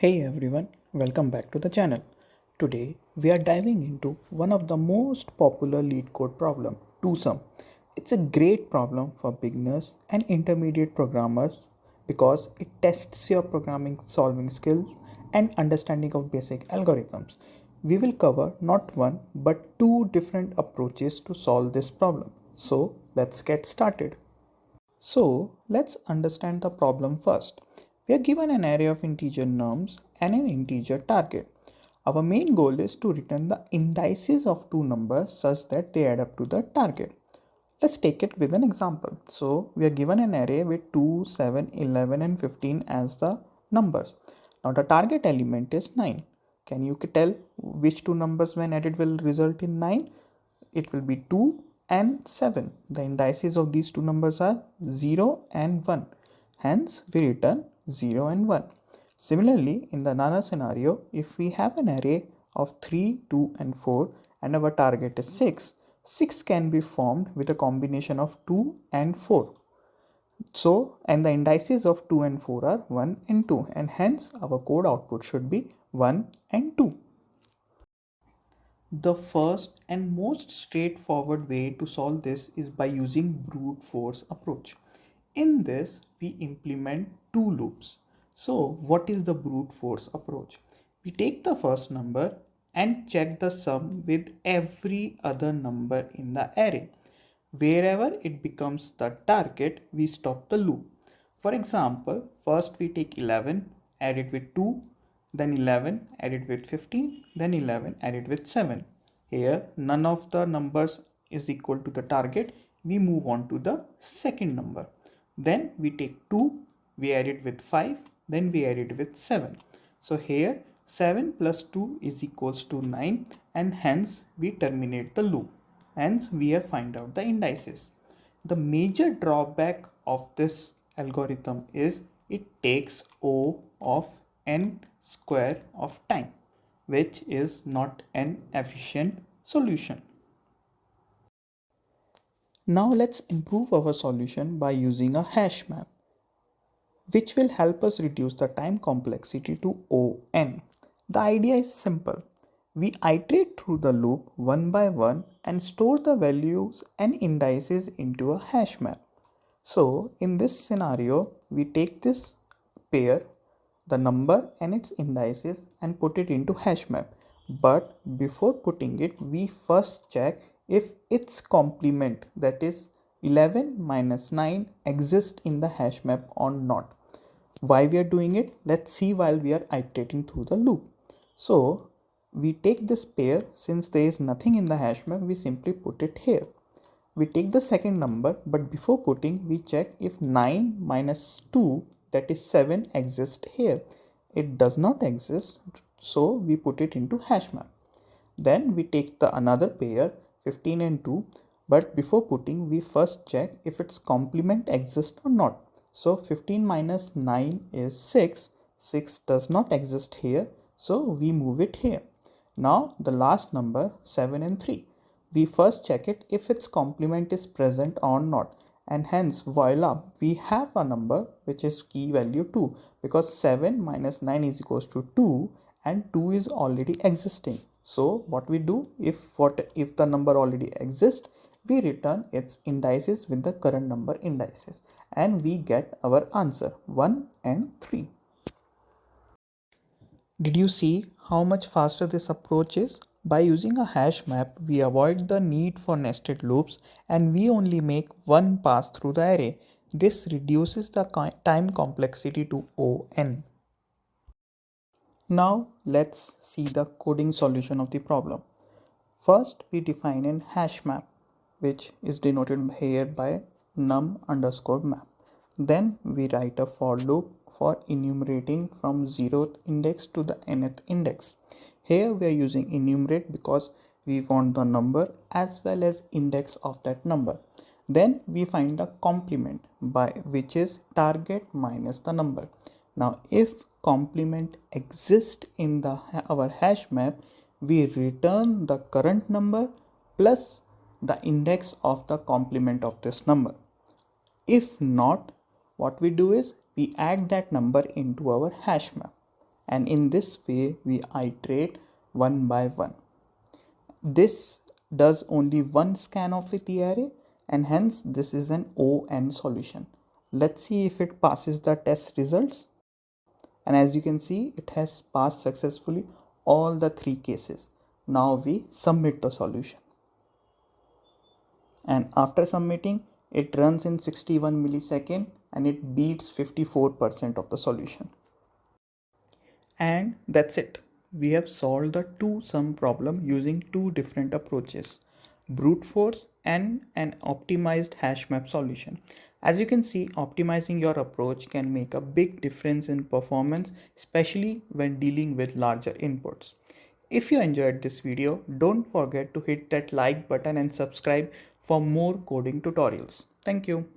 Hey everyone, welcome back to the channel. Today we are diving into one of the most popular LeetCode problem, 2-sum. It's a great problem for beginners and intermediate programmers because it tests your programming solving skills and understanding of basic algorithms. We will cover not one but two different approaches to solve this problem. So let's get started. So let's understand the problem first. We are given an array of integer nums and an integer target. Our main goal is to return the indices of two numbers such that they add up to the target. Let's take it with an example. So we are given an array with 2, 7, 11 and 15 as the numbers. Now the target element is 9. Can you tell which two numbers when added will result in 9? It will be 2 and 7. The indices of these two numbers are 0 and 1. Hence, we return 0 and 1. Similarly, in the another scenario, if we have an array of 3, 2 and 4 and our target is 6, 6 can be formed with a combination of 2 and 4. So, and the indices of 2 and 4 are 1 and 2, and hence our code output should be 1 and 2. The first and most straightforward way to solve this is by using brute force approach. In this, we implement two loops. So what is the brute force approach? We take the first number and check the sum with every other number in the array. Wherever it becomes the target, we stop the loop. For example, first we take 11, add it with 2, then 11, add it with 15, then 11, add it with 7. Here, none of the numbers is equal to the target. We move on to the second number. Then we take 2, we add it with 5, then we add it with 7. So here 7 plus 2 is equals to 9 and hence we terminate the loop. Hence we have find out the indices. The major drawback of this algorithm is it takes O of n square of time, which is not an efficient solution. Now let's improve our solution by using a hash map, which will help us reduce the time complexity to O(n). The idea is simple. We iterate through the loop one by one and store the values and indices into a hash map. So in this scenario, we take this pair, the number and its indices, and put it into hash map. But before putting it, we first check if its complement, that is 11 minus 9, exists in the hash map or not. Why we are doing it? Let's see while we are iterating through the loop. So we take this pair, since there is nothing in the hash map, we simply put it here. We take the second number, but before putting, we check if 9 minus 2, that is 7, exists here. It does not exist, so we put it into hash map. Then we take the another pair, 15 and 2, but before putting, we first check if its complement exists or not. So 15 minus 9 is 6. 6 does not exist here, so we move it here. Now the last number, 7 and 3. We first check it if its complement is present or not, and hence voila, we have a number which is key value 2, because 7 minus 9 is equals to 2 and 2 is already existing. So what we do, if the number already exists, we return its indices with the current number indices, and we get our answer 1 and 3. Did you see how much faster this approach is? By using a hash map, we avoid the need for nested loops and we only make one pass through the array. This reduces the time complexity to O(n). Now let's see the coding solution of the problem. First, we define an hash map, which is denoted here by num underscore map. Then we write a for loop for enumerating from 0th index to the nth index. Here we are using enumerate because we want the number as well as index of that number. Then we find the complement, by which is target minus the number. Now if complement exists in our hash map, we return the current number plus the index of the complement of this number. If not, what we do is we add that number into our hash map. and in this way we iterate one by one. This does only one scan of the array, and hence this is an ON solution. Let's see if it passes the test results. And as you can see, it has passed successfully all the three cases. Now we submit the solution. And after submitting, it runs in 61 millisecond and it beats 54% of the solution. And that's it. We have solved the two sum problem using two different approaches, brute force and an optimized hash map solution. As you can see, optimizing your approach can make a big difference in performance, especially when dealing with larger inputs. If you enjoyed this video, don't forget to hit that like button and subscribe for more coding tutorials. Thank you.